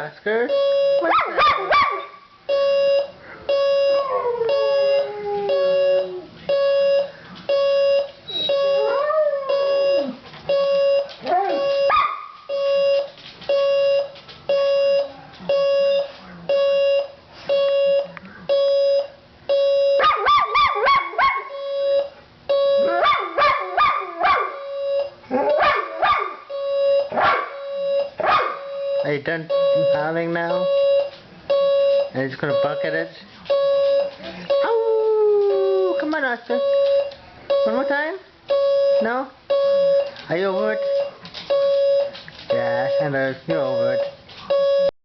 Oscar? What's that? Are you done howling now? Are you just gonna buck at it? Oh, come on, Oscar. One more time? No? Are you over it? Yeah, I know. You're over it.